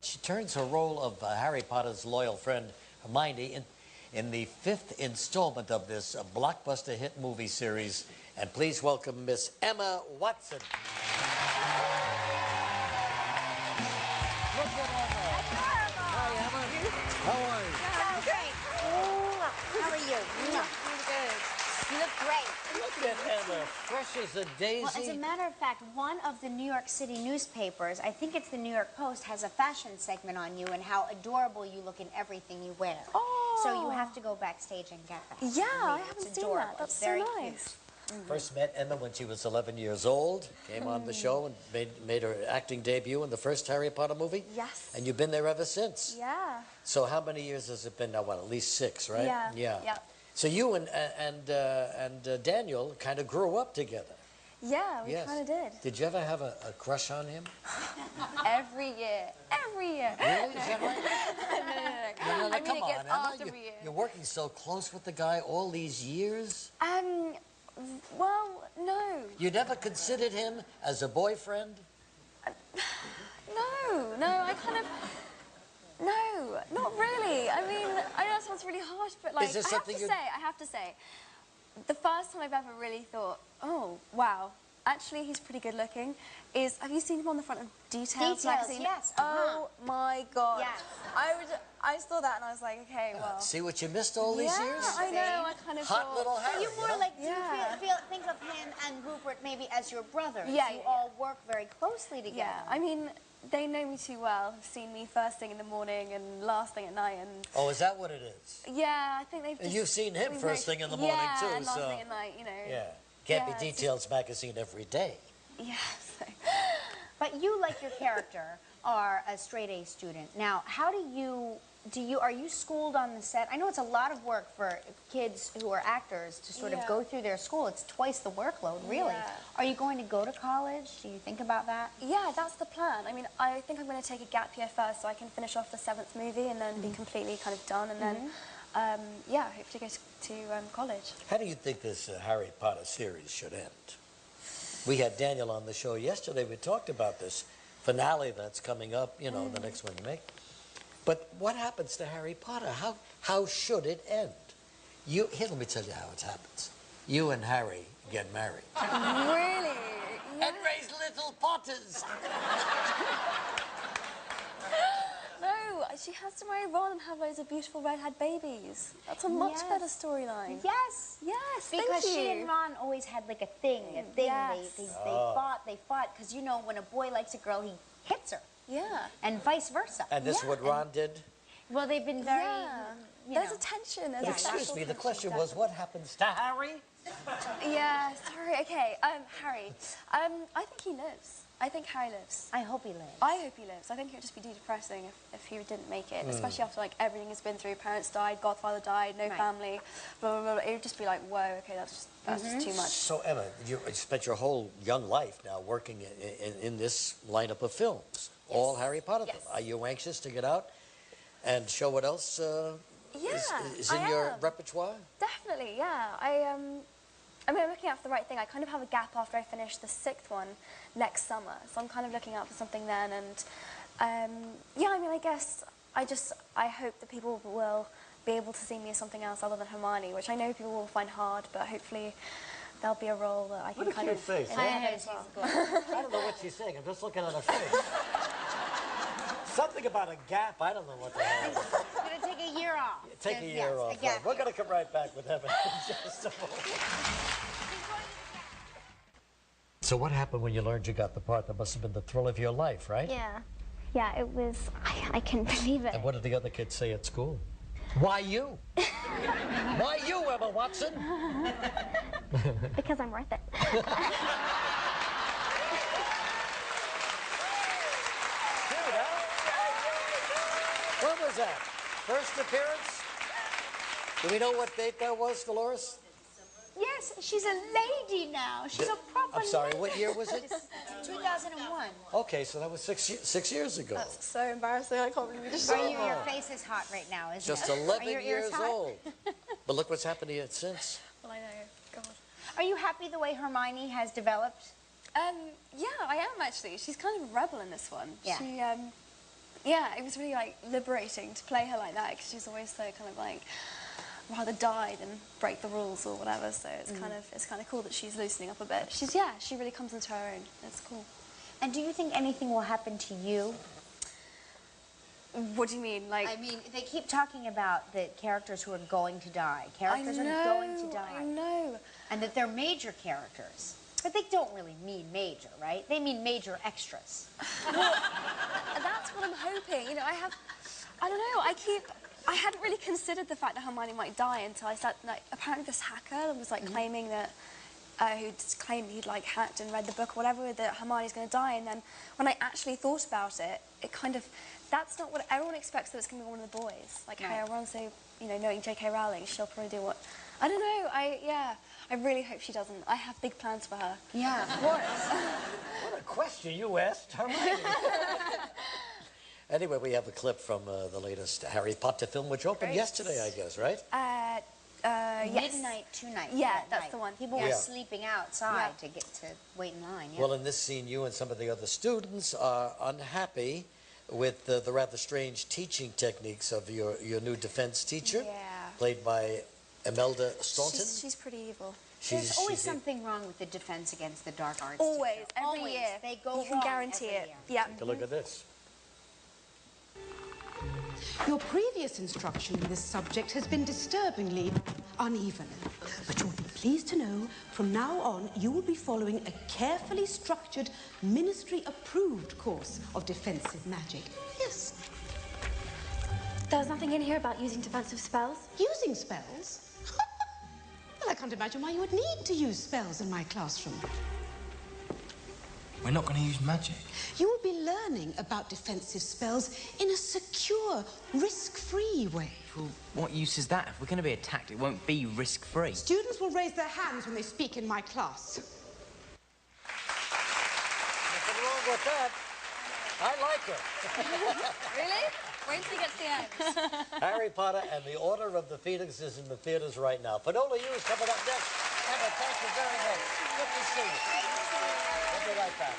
She turns her role of Harry Potter's loyal friend Hermione in the 5th installment of this blockbuster hit movie series. And please welcome Miss Emma Watson. Look at Emma. Hi, Emma. How are you? I'm great. How are you? I'm good. You look great. Look at Emma, fresh as a daisy. Well, as a matter of fact, one of the New York City newspapers, I think it's the New York Post, has a fashion segment on you and how adorable you look in everything you wear. Oh. So you have to go backstage and get that. Yeah, I haven't seen that. That's it's very so cute. nice. First met Emma when she was 11 years old, came on the show and made her acting debut in the first Harry Potter movie. Yes. And you've been there ever since. Yeah. So how many years has it been now? Well, at least 6, right? Yeah. Yeah. Yeah. So you and Daniel kind of grew up together. Yeah, we Yes. kind of did. Did you ever have a crush on him? Every year. Every year. Really? Is that right? No. No, I mean, come it on, gets Emma. asked every year. You're working so close with the guy all these years. Well, no. You never considered him as a boyfriend? No, I kind of... No, not really. I mean, I know that sounds really harsh, but like, Is there something I have to say, the first time I've ever really thought, oh, wow, actually he's pretty good looking, is, have you seen him on the front of Details magazine? Yes. Oh my God. Yes. I saw that and I was like, okay, well. See what you missed all these years? Yeah, I know, I kind of Hot thought. little Harry. Are you more know? like, do you think of him and Rupert maybe as your brothers? Yeah, You all work very closely together. Yeah, I mean, they know me too well, have seen me first thing in the morning and last thing at night, and... Oh, is that what it is? Yeah, I think they've And just... you've seen him first thing in the morning, too, Yeah, and last so... thing at night, you know. Yeah. Can't Yeah, be it's Details magazine every day. Yeah, so... But you, like your character, are a straight-A student. Now, how are you schooled on the set? I know it's a lot of work for kids who are actors to sort of go through their school. It's twice the workload, really. Yeah. Are you going to go to college? Do you think about that? Yeah, that's the plan. I mean, I think I'm going to take a gap year first so I can finish off the 7th movie and then be completely kind of done, and then, yeah, hopefully go to college. How do you think this Harry Potter series should end? We had Daniel on the show yesterday. We talked about this finale that's coming up, you know, the next one you make. But what happens to Harry Potter? How should it end? Here, let me tell you how it happens. You and Harry get married. Really? Yeah. And raise little Potters. No, she has to marry Ron and have loads of beautiful red-haired babies. That's a much better storyline. Yes. Yes, Because thank you. she and Ron always had like a thing. Yes. They fought, because you know, when a boy likes a girl, he hits her. Yeah. And vice versa. And this is what Ron did? Well, they've been very, There's a tension. There's But a excuse sexual me, the tension, question was, what happens to Harry? Yeah, sorry, okay. Harry. I think he lives. I think Harry lives. I hope he lives. I hope he lives. I think it would just be depressing if he didn't make it, especially after like everything he's been through. Parents died, godfather died, no family, blah, blah, blah. It would just be like, whoa, okay, that's just too much. So, Emma, you spent your whole young life now working in this lineup of films, all Harry Potter films. Are you anxious to get out and show what else is in your repertoire? Definitely, yeah. I mean, I'm looking out for the right thing. I kind of have a gap after I finish the 6th one next summer, so I'm kind of looking out for something then. And yeah, I mean, I guess I hope that people will be able to see me as something else other than Hermione, which I know people will find hard, but hopefully there'll be a role that I can kind of face, inhabit as well. I don't know what she's saying. I'm just looking at her face. Something about a gap. I don't know what the hell it is. It's going to take a year off. Take a year off. Right. We're going to come right back with Emma in just a moment. So what happened when you learned you got the part? That must have been the thrill of your life, right? Yeah. Yeah, it was, I couldn't believe it. And what did the other kids say at school? Why you? Why you, Emma Watson? Because I'm worth it. When was that? First appearance? Do we know what date that was, Dolores? Yes, she's a lady now. She's a proper I'm sorry, lady. what year was it? 2001. Okay, so that was 6 years ago. That's so embarrassing. I can't believe you just said Your face is hot right now, isn't Just it? 11 Are your ears years hot? old. But look what's happened to you since. Well, I know. God. Are you happy the way Hermione has developed? Yeah, I am actually. She's kind of a rebel in this one. Yeah. She, yeah, it was really like liberating to play her like that because she's always so kind of like rather die than break the rules or whatever. So it's kind of cool that she's loosening up a bit. She really comes into her own. It's cool. And do you think anything will happen to you? What do you mean? Like, I mean, they keep talking about the characters who are going to die. Characters are going to die. I know. And that they're major characters. But they don't really mean major, right? They mean major extras. Well, that's what I'm hoping. You know, I don't know, I hadn't really considered the fact that Hermione might die until I started, like, apparently this hacker was, like, claiming that, who'd claimed he'd, like, hacked and read the book or whatever, that Hermione's going to die, and then when I actually thought about it, it kind of, that's not what everyone expects, that it's going to be one of the boys. Like, hey, everyone's so, you know, knowing J.K. Rowling, she'll probably do what, I don't know, I really hope she doesn't. I have big plans for her. Yeah. What a question you asked, Hermione. Anyway, we have a clip from the latest Harry Potter film, which opened yesterday, I guess, right? Yes. Midnight tonight. Yeah, that's the one. People were sleeping outside to get to wait in line. Yeah. Well, in this scene, you and some of the other students are unhappy with the rather strange teaching techniques of your new defense teacher, played by Imelda Staunton. She's pretty evil. There's always something wrong with the defense against the dark arts. Always, teacher. every Always. year. They go You can guarantee it. Yeah. Take a look at this. Your previous instruction in this subject has been disturbingly uneven. But you'll be pleased to know, from now on, you will be following a carefully structured, ministry-approved course of defensive magic. Yes. There's nothing in here about using defensive spells. Using spells? Well, I can't imagine why you would need to use spells in my classroom. We're not going to use magic. You will be learning about defensive spells in a secure, risk-free way. Well, what use is that? If we're going to be attacked, it won't be risk-free. Students will raise their hands when they speak in my class. Nothing wrong with that. I like it. Really? Wait till you get to the end. Harry Potter and the Order of the Phoenix is in the theaters right now. Finola Hughes coming up next. Emma, thank you very much. Good to see you. We'll be right back.